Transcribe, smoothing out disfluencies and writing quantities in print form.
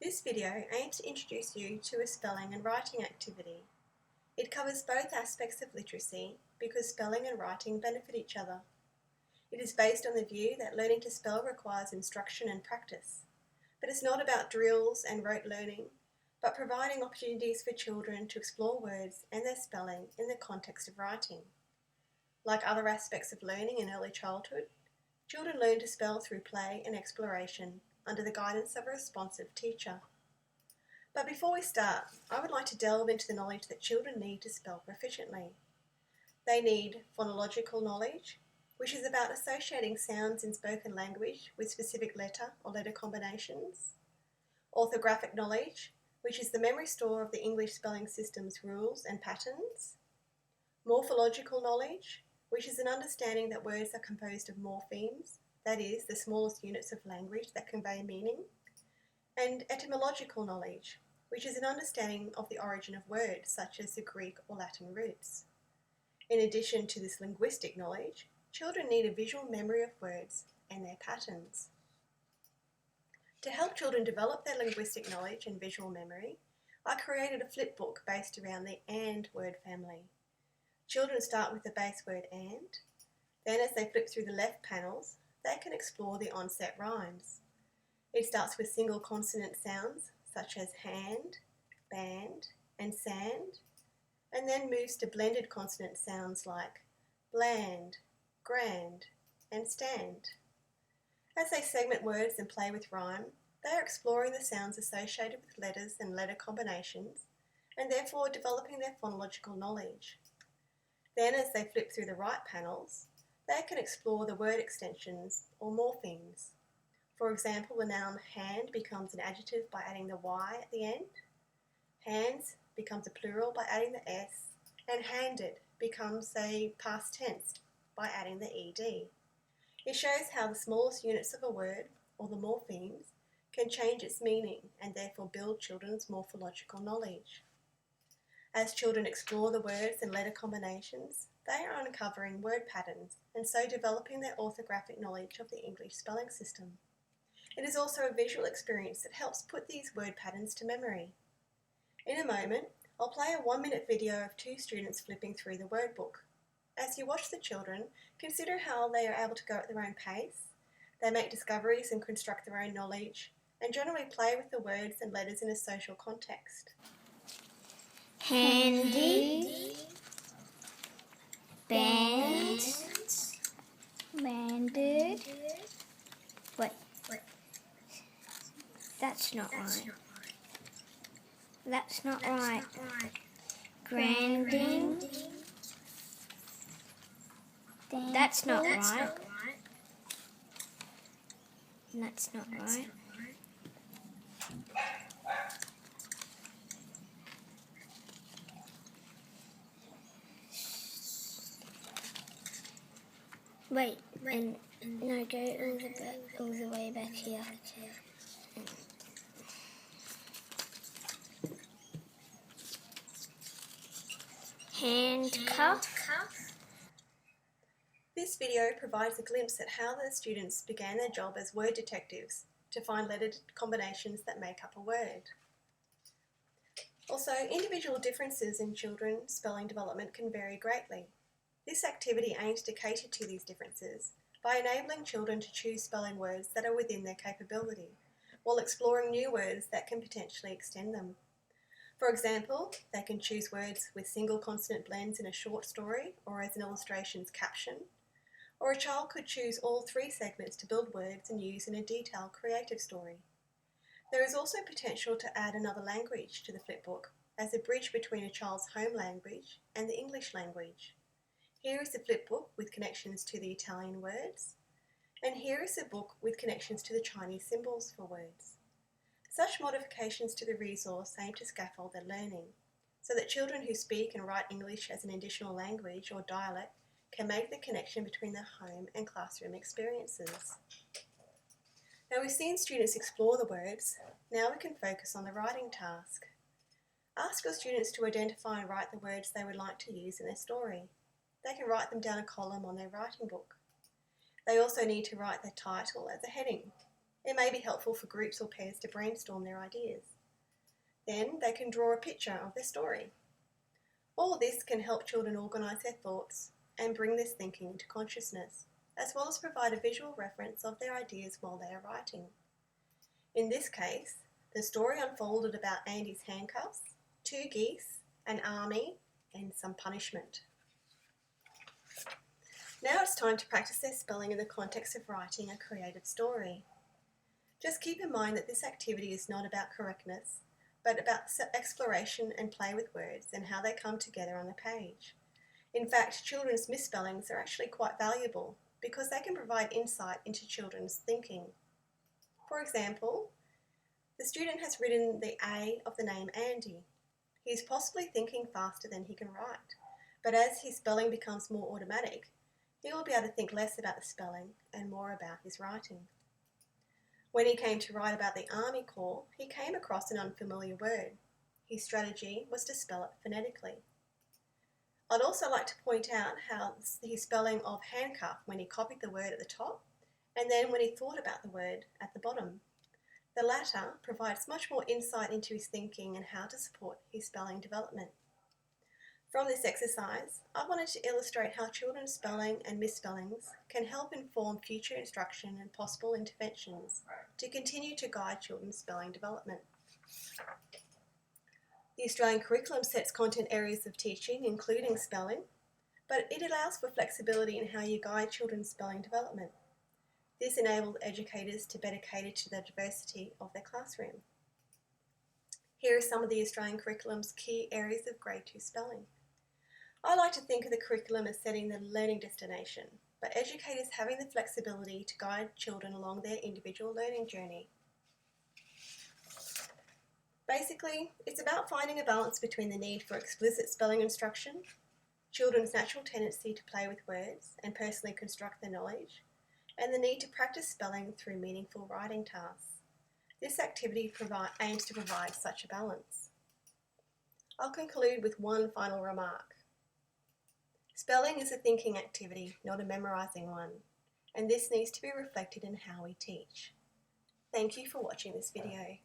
This video aims to introduce you to a spelling and writing activity. It covers both aspects of literacy because spelling and writing benefit each other. It is based on the view that learning to spell requires instruction and practice, but it's not about drills and rote learning, but providing opportunities for children to explore words and their spelling in the context of writing. Like other aspects of learning in early childhood, children learn to spell through play and exploration under the guidance of a responsive teacher. But before we start, I would like to delve into the knowledge that children need to spell proficiently. They need phonological knowledge, which is about associating sounds in spoken language with specific letter or letter combinations. Orthographic knowledge, which is the memory store of the English spelling system's rules and patterns. Morphological knowledge, which is an understanding that words are composed of morphemes, that is, the smallest units of language that convey meaning. And etymological knowledge, which is an understanding of the origin of words such as the Greek or Latin roots. In addition to this linguistic knowledge, children need a visual memory of words and their patterns. To help children develop their linguistic knowledge and visual memory, I created a flipbook based around the AND word family. Children start with the base word AND. Then as they flip through the left panels, they can explore the onset rhymes. It starts with single consonant sounds such as hand, band, and sand, and then moves to blended consonant sounds like bland, grand, and stand. As they segment words and play with rhyme, they are exploring the sounds associated with letters and letter combinations, and therefore developing their phonological knowledge. Then as they flip through the right panels, they can explore the word extensions or morphemes. For example, the noun hand becomes an adjective by adding the Y at the end. Hands becomes a plural by adding the S, and handed becomes a past tense by adding the ED. It shows how the smallest units of a word, or the morphemes, can change its meaning and therefore build children's morphological knowledge. As children explore the words and letter combinations, they are uncovering word patterns and so developing their orthographic knowledge of the English spelling system. It is also a visual experience that helps put these word patterns to memory. In a moment, I'll play a 1-minute video of 2 students flipping through the word book. As you watch the children, consider how they are able to go at their own pace. They make discoveries and construct their own knowledge, and generally play with the words and letters in a social context. Handy, band, banded. Wait, that's not right. That's not right. Granding. That's not right. That's not right. Wait, and no, go all the way back here. Handcuff. This video provides a glimpse at how the students began their job as word detectives to find letter combinations that make up a word. Also, individual differences in children's spelling development can vary greatly. This activity aims to cater to these differences by enabling children to choose spelling words that are within their capability, while exploring new words that can potentially extend them. For example, they can choose words with single consonant blends in a short story or as an illustration's caption, or a child could choose all 3 segments to build words and use in a detailed creative story. There is also potential to add another language to the flipbook as a bridge between a child's home language and the English language. Here is the flipbook with connections to the Italian words, and here is the book with connections to the Chinese symbols for words. Such modifications to the resource aim to scaffold their learning, so that children who speak and write English as an additional language or dialect can make the connection between their home and classroom experiences. Now we've seen students explore the words, now we can focus on the writing task. Ask your students to identify and write the words they would like to use in their story. They can write them down a column on their writing book. They also need to write their title as a heading. It may be helpful for groups or pairs to brainstorm their ideas. Then they can draw a picture of their story. All this can help children organise their thoughts and bring this thinking into consciousness, as well as provide a visual reference of their ideas while they are writing. In this case, the story unfolded about Andy's handcuffs, 2 geese, an army, and some punishment. Now it's time to practice their spelling in the context of writing a creative story. Just keep in mind that this activity is not about correctness, but about exploration and play with words and how they come together on the page. In fact, children's misspellings are actually quite valuable because they can provide insight into children's thinking. For example, the student has written the A of the name Andy. He is possibly thinking faster than he can write, but as his spelling becomes more automatic, he will be able to think less about the spelling and more about his writing. When he came to write about the Army Corps, he came across an unfamiliar word. His strategy was to spell it phonetically. I'd also like to point out how his spelling of handcuff when he copied the word at the top and then when he thought about the word at the bottom. The latter provides much more insight into his thinking and how to support his spelling development. From this exercise, I wanted to illustrate how children's spelling and misspellings can help inform future instruction and possible interventions to continue to guide children's spelling development. The Australian curriculum sets content areas of teaching, including spelling, but it allows for flexibility in how you guide children's spelling development. This enables educators to better cater to the diversity of their classroom. Here are some of the Australian curriculum's key areas of Grade 2 spelling. I like to think of the curriculum as setting the learning destination, but educators having the flexibility to guide children along their individual learning journey. Basically, it's about finding a balance between the need for explicit spelling instruction, children's natural tendency to play with words and personally construct their knowledge, and the need to practice spelling through meaningful writing tasks. This activity aims to provide such a balance. I'll conclude with one final remark. Spelling is a thinking activity, not a memorising one, and this needs to be reflected in how we teach. Thank you for watching this video.